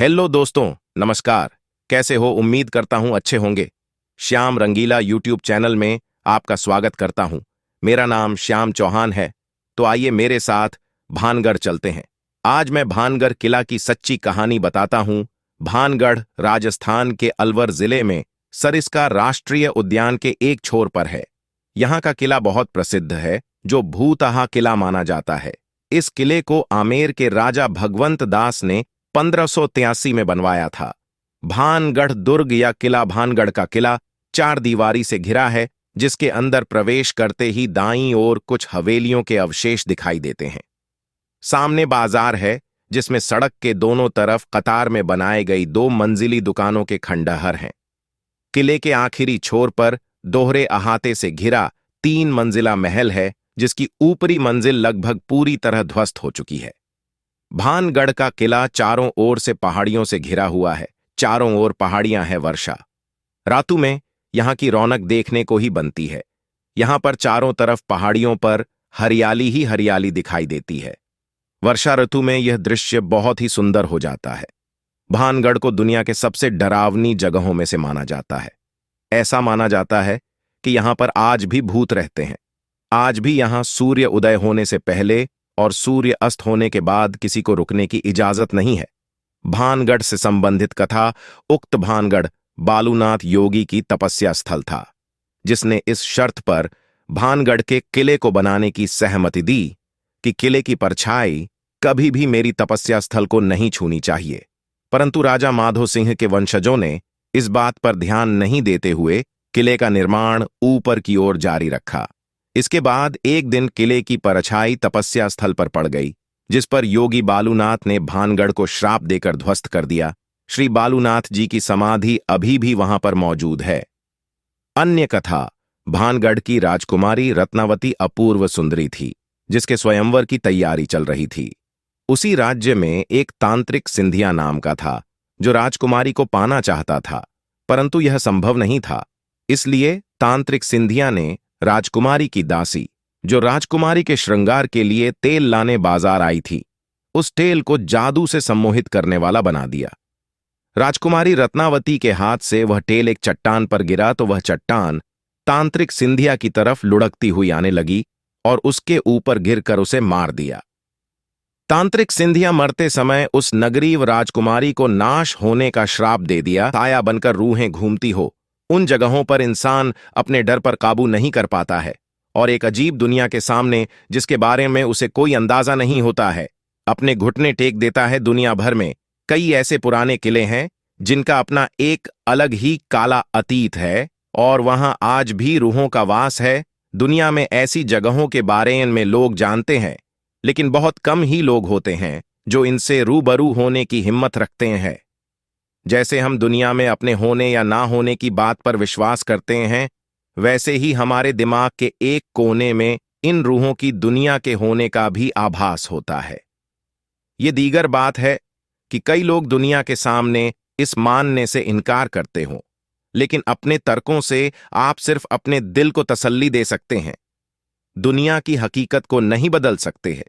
Hello दोस्तों, नमस्कार। कैसे हो? उम्मीद करता हूं अच्छे होंगे। श्याम रंगीला यूट्यूब चैनल में आपका स्वागत करता हूं। मेरा नाम श्याम चौहान है। तो आइए मेरे साथ भानगढ़ चलते हैं। आज मैं भानगढ़ किला की सच्ची कहानी बताता हूं। भानगढ़ राजस्थान के अलवर जिले में सरिस्का राष्ट्रीय उद्यान के एक छोर पर है। यहाँ का किला बहुत प्रसिद्ध है, जो भूतहा किला माना जाता है। इस किले को आमेर के राजा भगवंत दास ने 1583 में बनवाया था। भानगढ़ दुर्ग या किला भानगढ़ का किला 4 दीवारी से घिरा है, जिसके अंदर प्रवेश करते ही दाईं ओर कुछ हवेलियों के अवशेष दिखाई देते हैं। सामने बाजार है, जिसमें सड़क के दोनों तरफ कतार में बनाए गई 2 मंजिली दुकानों के खंडहर हैं। किले के आखिरी छोर पर दोहरे अहाते से घिरा 3 मंजिला महल है, जिसकी ऊपरी मंजिल लगभग पूरी तरह ध्वस्त हो चुकी है। भानगढ़ का किला चारों ओर से पहाड़ियों से घिरा हुआ है। चारों ओर पहाड़ियां हैं। वर्षा ऋतु में यहां की रौनक देखने को ही बनती है। यहां पर चारों तरफ पहाड़ियों पर हरियाली ही हरियाली दिखाई देती है। वर्षा ऋतु में यह दृश्य बहुत ही सुंदर हो जाता है। भानगढ़ को दुनिया के सबसे डरावनी जगहों में से माना जाता है। ऐसा माना जाता है कि यहां पर आज भी भूत रहते हैं। आज भी यहां सूर्य उदय होने से पहले और सूर्य अस्त होने के बाद किसी को रुकने की इजाजत नहीं है। भानगढ़ से संबंधित कथा। उक्त भानगढ़ बालूनाथ योगी की तपस्या स्थल था, जिसने इस शर्त पर भानगढ़ के किले को बनाने की सहमति दी कि किले की परछाई कभी भी मेरी तपस्या स्थल को नहीं छूनी चाहिए। परंतु राजा माधो सिंह के वंशजों ने इस बात पर ध्यान नहीं देते हुए किले का निर्माण ऊपर की ओर जारी रखा। इसके बाद एक दिन किले की परछाई तपस्या स्थल पर पड़ गई, जिस पर योगी बालूनाथ ने भानगढ़ को श्राप देकर ध्वस्त कर दिया। श्री बालूनाथ जी की समाधि अभी भी वहां पर मौजूद है। अन्य कथा। भानगढ़ की राजकुमारी रत्नावती अपूर्व सुंदरी थी, जिसके स्वयंवर की तैयारी चल रही थी। उसी राज्य में एक तांत्रिक सिंधिया नाम का था, जो राजकुमारी को पाना चाहता था, परंतु यह संभव नहीं था। इसलिए तांत्रिक सिंधिया ने राजकुमारी की दासी, जो राजकुमारी के श्रृंगार के लिए तेल लाने बाजार आई थी, उस तेल को जादू से सम्मोहित करने वाला बना दिया। राजकुमारी रत्नावती के हाथ से वह तेल एक चट्टान पर गिरा तो वह चट्टान तांत्रिक सिंधिया की तरफ लुढ़कती हुई आने लगी और उसके ऊपर गिरकर उसे मार दिया। तांत्रिक सिंधिया मरते समय उस नगरीव राजकुमारी को नाश होने का श्राप दे दिया। साया बनकर रूहें घूमती हो उन जगहों पर इंसान अपने डर पर काबू नहीं कर पाता है और एक अजीब दुनिया के सामने, जिसके बारे में उसे कोई अंदाजा नहीं होता है, अपने घुटने टेक देता है। दुनिया भर में कई ऐसे पुराने किले हैं जिनका अपना एक अलग ही काला अतीत है और वहां आज भी रूहों का वास है। दुनिया में ऐसी जगहों के बारे में लोग जानते हैं, लेकिन बहुत कम ही लोग होते हैं जो इनसे रूबरू होने की हिम्मत रखते हैं। जैसे हम दुनिया में अपने होने या ना होने की बात पर विश्वास करते हैं, वैसे ही हमारे दिमाग के एक कोने में इन रूहों की दुनिया के होने का भी आभास होता है। ये दीगर बात है कि कई लोग दुनिया के सामने इस मानने से इनकार करते हों, लेकिन अपने तर्कों से आप सिर्फ अपने दिल को तसल्ली दे सकते हैं। दुनिया की हकीकत को नहीं बदल सकते हैं,